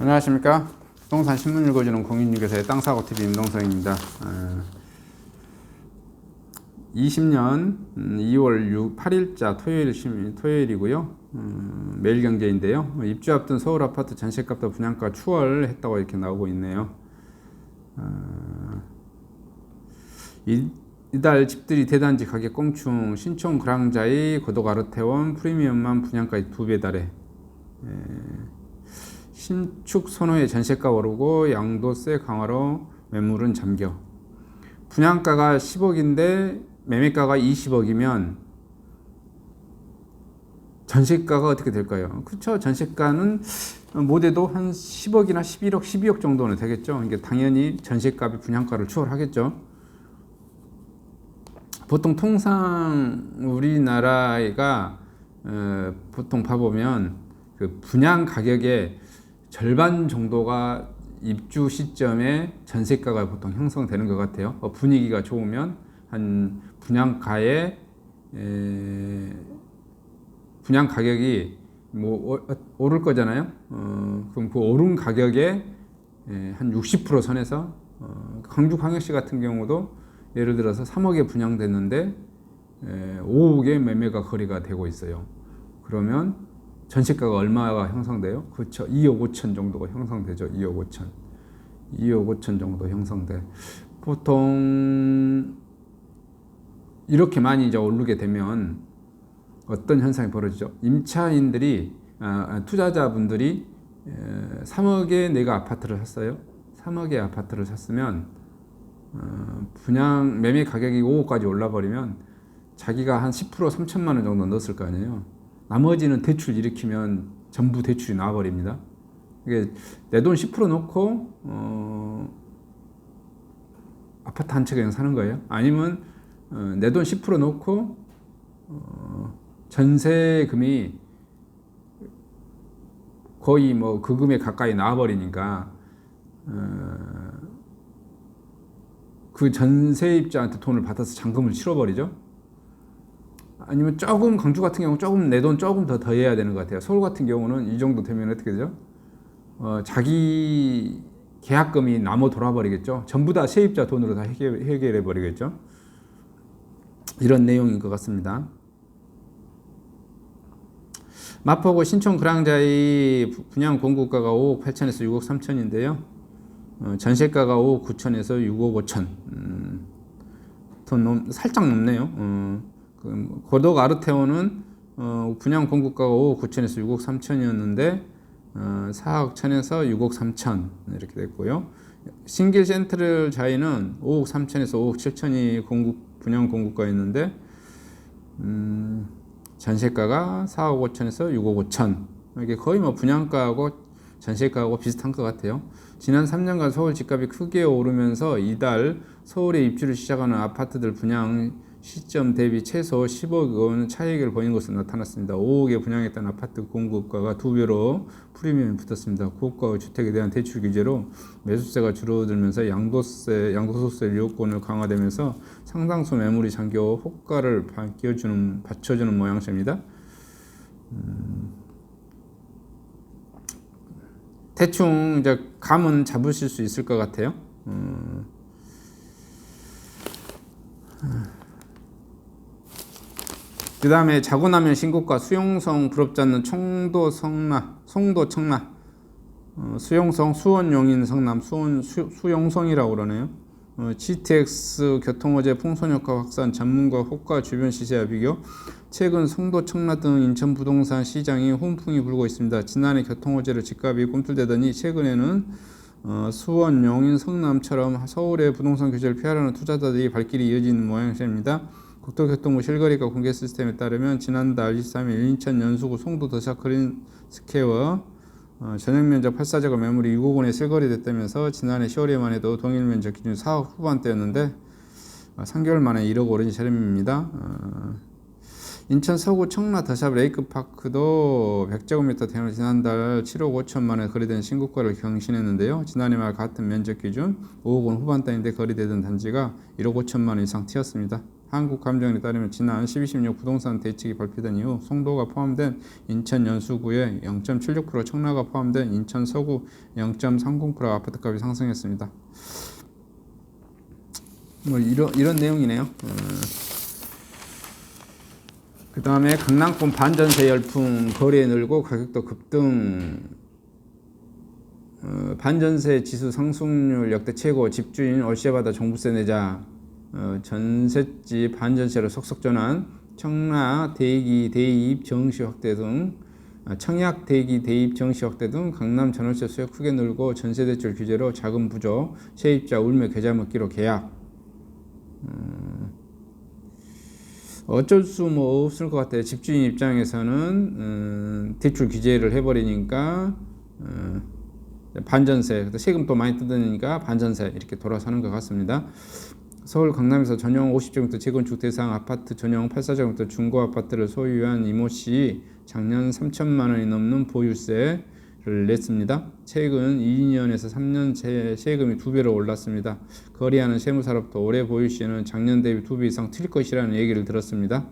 안녕하십니까. 부동산 신문 읽어주는 공인중개사의 땅사고TV 임동성입니다. 20년 2월 8일자 토요일이고요. 매일경제인데요. 입주 앞둔 서울 아파트 전세값과 분양가 추월했다고 이렇게 나오고 있네요. 이달 집들이 대단지 가격 껑충, 신촌 그랑자이, 고덕 아르테원, 프리미엄만 분양가의 2배 달해. 신축 선호의 전세가 오르고 양도세 강화로 매물은 잠겨. 분양가가 10억인데 매매가가 20억이면 전세가가 어떻게 될까요? 그렇죠. 전세가는 못해도 한 10억이나 11억, 12억 정도는 되겠죠. 이게 당연히 전세값이 분양가를 추월하겠죠. 보통 통상 우리나라가 보통 봐보면 그 분양 가격의 절반 정도가 입주 시점에 전세가가 보통 형성되는 것 같아요. 분위기가 좋으면 한 분양가에 분양 가격이 뭐 오를 거잖아요. 그럼 그 오른 가격에 한 60% 선에서 광주광역시 같은 경우도 예를 들어서 3억에 분양됐는데 5억에 매매가 거래가 되고 있어요. 그러면 전세가가 얼마가 형성돼요? 그렇죠. 2억 5천 정도가 형성되죠. 2억 5천. 2억 5천 정도 형성돼. 보통 이렇게 많이 이제 오르게 되면 어떤 현상이 벌어지죠? 임차인들이 투자자분들이 3억에 내가 아파트를 샀어요. 3억에 아파트를 샀으면 분양 매매 가격이 5억까지 올라버리면 자기가 한 10% 3천만 원 정도 넣었을 거 아니에요. 나머지는 대출 일으키면 전부 대출이 나와버립니다. 이게 내 돈 10% 넣고 아파트 한 채 그냥 사는 거예요. 아니면 내 돈 10% 넣고 전세금이 거의 뭐 그 금액 가까이 나와버리니까 그 전세입자한테 돈을 받아서 잔금을 치러버리죠. 아니면 조금 광주 같은 경우 조금 내 돈 조금 더 더해야 되는 것 같아요. 서울 같은 경우는 이 정도 되면 어떻게 되죠? 자기 계약금이 남아 돌아버리겠죠. 전부 다 세입자 돈으로 다 해결해 버리겠죠. 이런 내용인 것 같습니다. 마포구 신촌 그랑자이 분양 공고가가 5억 8천에서 6억 3천인데요. 전세가가 5억 9천에서 6억 5천. 더 살짝 넘네요. 고덕 아르테원은 분양 공고가가 5억 9천에서 6억 3천이었는데 4억 천에서 6억 3천 이렇게 됐고요. 신길 센트럴 자이는 5억 3천에서 5억 7천이 분양 공고가였는데 전세가가 4억 5천에서 6억 5천. 이게 거의 뭐 분양가하고 전세가하고 비슷한 것 같아요. 지난 3년간 서울 집값이 크게 오르면서 이달 서울에 입주를 시작하는 아파트들 분양 시점 대비 최소 10억 원 차익을 보인 것으로 나타났습니다. 5억에 분양했던 아파트 공급가가 2배로 프리미엄이 붙었습니다. 고가 주택에 대한 대출 규제로 매수세가 줄어들면서 양도소득세 유효권을 강화되면서 상당수 매물이 잠겨 호가를 받쳐주는 모양새입니다. 대충 이제 감은 잡으실 수 있을 것 같아요. 그 다음에 자고 나면 신고가 수용성 부럽지 않는 송도 청라 수용성 수원용인 성남 수용성이라고 그러네요. GTX 교통호재 풍선효과 확산 전문가 호가 주변 시세와 비교. 최근 송도 청라 등 인천 부동산 시장이 훈풍이 불고 있습니다. 지난해 교통호재로 집값이 꿈틀대더니 최근에는 수원, 용인, 성남처럼 서울의 부동산 규제를 피하려는 투자자들이 발길이 이어지는 모양새입니다. 국토교통부 실거래가 공개 시스템에 따르면 지난달 23일 인천 연수구 송도 더샵 그린스퀘어 전용면적 8사제곱 매물이 6억 원에 실거래됐다면서 지난해 10월에만 해도 동일 면적 기준 4억 후반대였는데 3개월 만에 1억 오른 셈입니다. 인천 서구 청라 더샵 레이크파크도 100제곱미터 대로 지난달 7억 5천 만에 거래된 신고가를 경신했는데요. 지난해 말 같은 면적 기준 5억 원 후반대인데 거래되던 단지가 1억 5천만 원 이상 튀었습니다. 한국감정원에 따르면 지난 12.16 부동산 대책이 발표된 이후 송도가 포함된 인천 연수구의 0.76%, 청라가 포함된 인천 서구 0.30% 아파트값이 상승했습니다. 뭐 이런 내용이네요. 그 다음에 강남권 반전세 열풍, 거래 늘고 가격도 급등. 반전세 지수 상승률 역대 최고, 집주인 월세받아 종부세 내자. 전셋집 반전세로 속속 전환, 청라 대기 대입 정시 확대 등, 청약 대기 대입 정시 확대 등 강남 전월세 수요 크게 늘고 전세대출 규제로 자금 부족, 세입자 울며 계좌 먹기로 계약. 어쩔 수 뭐 없을 것 같아요. 집주인 입장에서는 대출 규제를 해버리니까 반전세, 세금 또 많이 뜯으니까 반전세 이렇게 돌아서는 것 같습니다. 서울 강남에서 전용 50제곱미터 재건축 대상 아파트 전용 84제곱미터 중고 아파트를 소유한 이모 씨 작년 3천만 원이 넘는 보유세를 냈습니다. 최근 2년에서 3년 세금이 2배로 올랐습니다. 거래하는 세무사로부터 올해 보유세는 작년 대비 2배 이상 틀 것이라는 얘기를 들었습니다.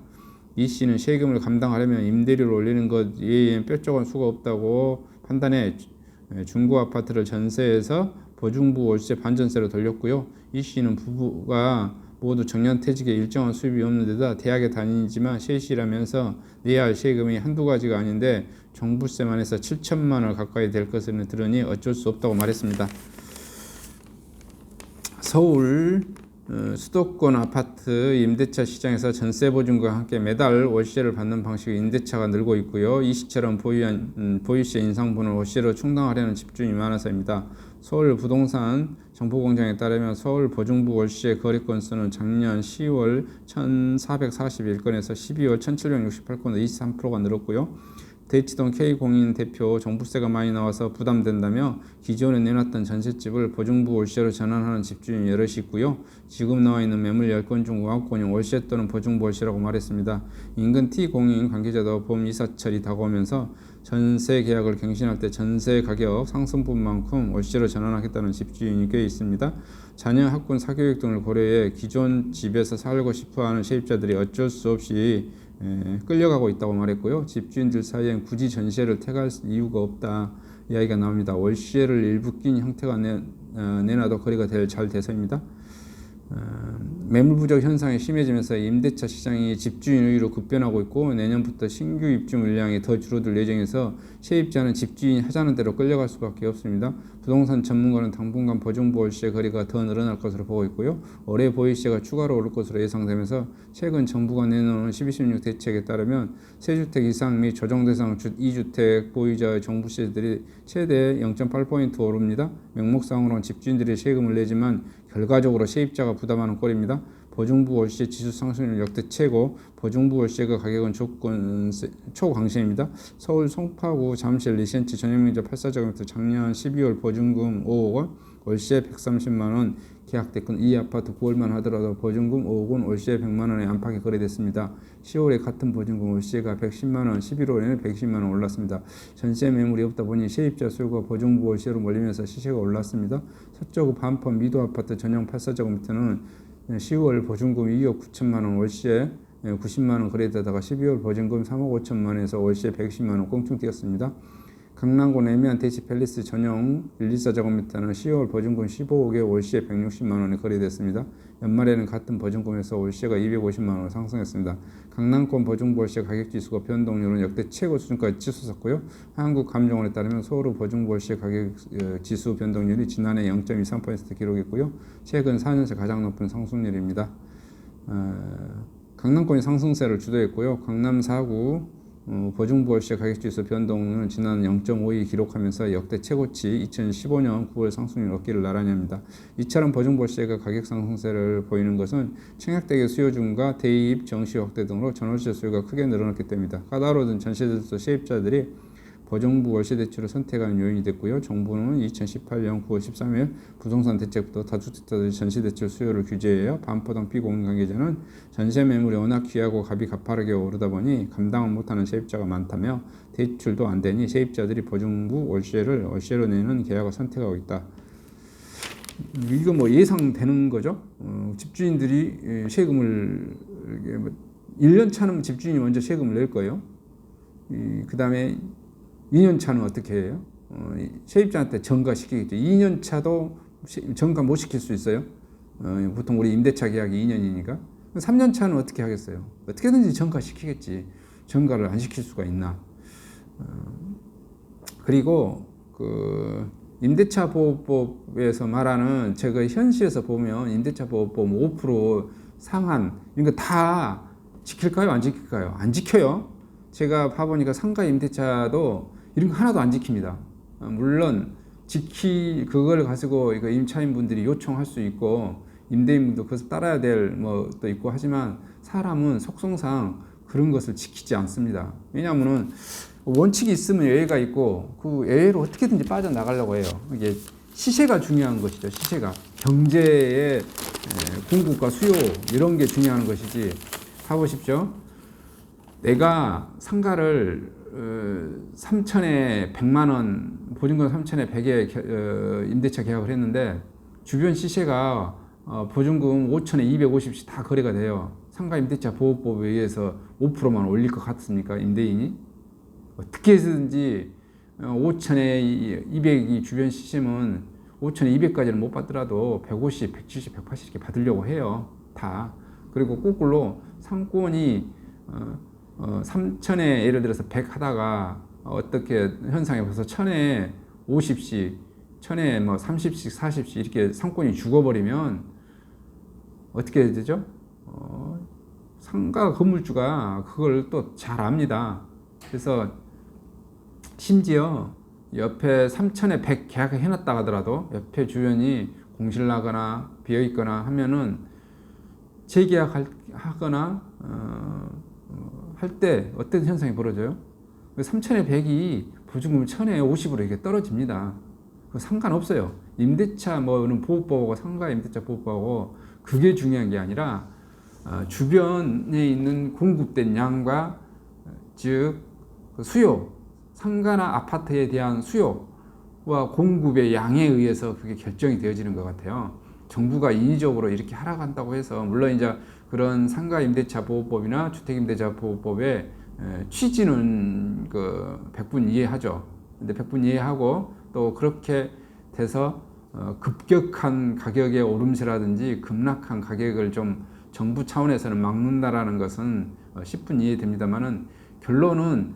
이 씨는 세금을 감당하려면 임대료를 올리는 것 외에는 뾰족한 수가 없다고 판단해 중고 아파트를 전세에서 보증부 월세 반전세로 돌렸고요. 이 씨는 부부가 모두 정년퇴직에 일정한 수입이 없는 데다 대학에 다니지만 셋이라면서 내야 할 세금이 한두 가지가 아닌데 종부세만 해서 7천만 원 가까이 될 것을 들으니 어쩔 수 없다고 말했습니다. 서울 수도권 아파트 임대차 시장에서 전세 보증과 함께 매달 월세를 받는 방식의 임대차가 늘고 있고요. 이 시처럼 보유세 인상분을 월세로 충당하려는 집주인이 많아서입니다. 서울 부동산 정보공장에 따르면 서울 보증부 월세 거래 건수는 작년 10월 1,441건에서 12월 1,768건으로 23%가 늘었고요. 대치동 K공인 대표 종부세가 많이 나와서 부담된다며 기존에 내놨던 전셋집을 보증부 월세로 전환하는 집주인이 여럿이 있고요. 지금 나와 있는 매물 10건 중 9건이 월세 또는 보증부 월세라고 말했습니다. 인근 T공인 관계자도 봄 이사철이 다가오면서 전세 계약을 갱신할 때 전세 가격 상승분만큼 월세로 전환하겠다는 집주인이 꽤 있습니다. 자녀 학군 사교육 등을 고려해 기존 집에서 살고 싶어하는 세입자들이 어쩔 수 없이 끌려가고 있다고 말했고요. 집주인들 사이엔 굳이 전세를 택할 이유가 없다 이야기가 나옵니다. 월세를 일부 낀 형태가 내놔도 거래가 잘 돼서입니다. 매물 부족 현상이 심해지면서 임대차 시장이 집주인 우위로 급변하고 있고 내년부터 신규 입주 물량이 더 줄어들 예정에서 세입자는 집주인이 하자는 대로 끌려갈 수밖에 없습니다. 부동산 전문가는 당분간 보증부 월세 거래가 더 늘어날 것으로 보고 있고요. 올해 보유세가 추가로 오를 것으로 예상되면서 최근 정부가 내놓은 12.16 대책에 따르면 세주택 이상 및 조정대상 2주택 보유자의 종부세들이 최대 0.8포인트 오릅니다. 명목상으로는 집주인들이 세금을 내지만 결과적으로 세입자가 부담하는 꼴입니다. 보증부 월세 지수 상승률 역대 최고, 보증부 월세가 가격은 초강세입니다. 서울 송파구 잠실 리센치 전용면적 84제곱미터 작년 12월 보증금 5억 원, 월세 130만 원 계약됐건 이 아파트 9월만 하더라도 보증금 5억 원, 월세 100만 원의 안팎에 거래됐습니다. 10월에 같은 보증금 월세가 110만 원, 11월에는 120만 원 올랐습니다. 전세 매물이 없다 보니 세입자 수요가 보증부 월세로 몰리면서 시세가 올랐습니다. 서초구 반포 미도 아파트 전용 84제곱미터는 10월 보증금 2억 9천만 원, 월세 90만 원 거래되다가 12월 보증금 3억 5천만 원에서 월세 110만 원 꽁충 뛰었습니다. 강남구 애미한 대치 팰리스 전용 124제곱미터는 10월 보증금 15억에 월세 160만 원에 거래됐습니다. 연말에는 같은 보증금에서 월세가 250만 원으로 상승했습니다. 강남권 보증부 월세 가격지수가 변동률은 역대 최고 수준까지 치솟았고요. 한국감정원에 따르면 서울 보증부 월세 가격지수 변동률이 지난해 0.23% 기록했고요. 최근 4년째 가장 높은 상승률입니다. 강남권이 상승세를 주도했고요. 강남 4구 보증부 월세 가격지수 변동률은 지난 0.52 기록하면서 역대 최고치 2015년 9월 상승률 얻기를 나란히 합니다. 이처럼 보증부 월세가 가격 상승세를 보이는 것은 청약대기 수요 증가, 대입, 정시 확대 등으로 전월세 수요가 크게 늘어났기 때문입니다. 까다로운 전세대출 세입자들이 보증부 월세 대출을 선택하는 요인이 됐고요. 정부는 2018년 9월 13일 부동산 대책부터 다주택자들의 전세 대출 수요를 규제해요. 반포동 피공인 관계자는 전세 매물이 워낙 귀하고 값이 가파르게 오르다 보니 감당을 못하는 세입자가 많다며 대출도 안 되니 세입자들이 보증부 월세로 내는 계약을 선택하고 있다. 이거 뭐 예상되는 거죠. 집주인들이 세금을 1년 차는 집주인이 먼저 세금을 낼 거예요. 그 다음에 2년 차는 어떻게 해요? 세입자한테 전가시키겠죠. 2년 차도 전가 못 시킬 수 있어요. 보통 우리 임대차 계약이 2년이니까. 3년 차는 어떻게 하겠어요? 어떻게든지 전가시키겠지. 전가를 안 시킬 수가 있나? 그리고 그 임대차 보호법에서 말하는 제가 현실에서 보면 임대차 보호법 5% 상한 이런 거 다 지킬까요? 안 지킬까요? 안 지켜요. 제가 봐보니까 상가 임대차도 이런 거 하나도 안 지킵니다. 물론 그걸 가지고 이거 임차인분들이 요청할 수 있고 임대인분도 그것을 따라야 될 뭐도 있고 하지만 사람은 속성상 그런 것을 지키지 않습니다. 왜냐하면은 원칙이 있으면 예외가 있고 그 예외로 어떻게든지 빠져나가려고 해요. 이게 시세가 중요한 것이죠. 시세가 경제의 공급과 수요 이런 게 중요한 것이지. 봐보십시오. 내가 상가를 3천에 100만 원 보증금 3천에 100에 임대차 계약을 했는데 주변 시세가 보증금 5천에 250씩 다 거래가 돼요. 상가 임대차 보호법에 의해서 5%만 올릴 것 같습니까? 임대인이? 어떻게 해서든지 5천에 200이 주변 시세면 5천에 200까지는 못 받더라도 150, 170, 180 이렇게 받으려고 해요. 다. 그리고 거꾸로 상권이 3천에 예를 들어서 100 하다가 어떻게 현상에 벌써 1000에 50씩, 1000에 뭐 30씩, 40씩 이렇게 상권이 죽어버리면 어떻게 되죠? 상가 건물주가 그걸 또 잘 압니다. 그래서 심지어 옆에 3천에 100 계약을 해놨다 하더라도 옆에 주변이 공실나거나 비어있거나 하면은 재계약하거나 할 때 어떤 현상이 벌어져요? 3천에 100이 보증금 1000에 50으로 이렇게 떨어집니다. 상관없어요. 임대차 뭐는 보호법하고 상가 임대차 보호법하고 그게 중요한 게 아니라 주변에 있는 공급된 양과 즉 수요, 상가나 아파트에 대한 수요와 공급의 양에 의해서 그게 결정이 되어지는 것 같아요. 정부가 인위적으로 이렇게 하라고 한다고 해서 물론 이제 그런 상가 임대차 보호법이나 주택 임대차 보호법의 취지는 그 100분 이해하죠. 근데 100분 이해하고 또 그렇게 돼서 급격한 가격의 오름세라든지 급락한 가격을 좀 정부 차원에서는 막는다라는 것은 10분 이해됩니다만은 결론은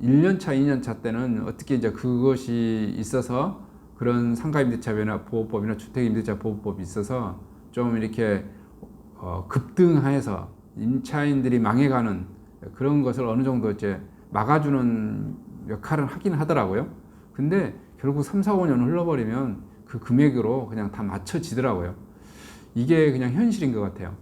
1년차, 2년차 때는 어떻게 이제 그것이 있어서 그런 상가임대차 보호법이나 주택임대차 보호법이 있어서 좀 이렇게 급등해서 임차인들이 망해가는 그런 것을 어느 정도 이제 막아주는 역할은 하긴 하더라고요. 근데 결국 3, 4, 5년 흘러버리면 그 금액으로 그냥 다 맞춰지더라고요. 이게 그냥 현실인 것 같아요.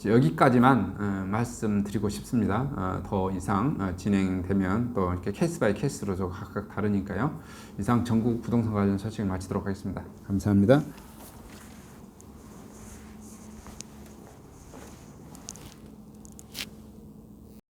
여기까지만 말씀드리고 싶습니다. 더 이상 진행되면 또 이렇게 케이스 바이 케이스로 각각 다르니까요. 이상 전국 부동산 관련 소식을 마치도록 하겠습니다. 감사합니다.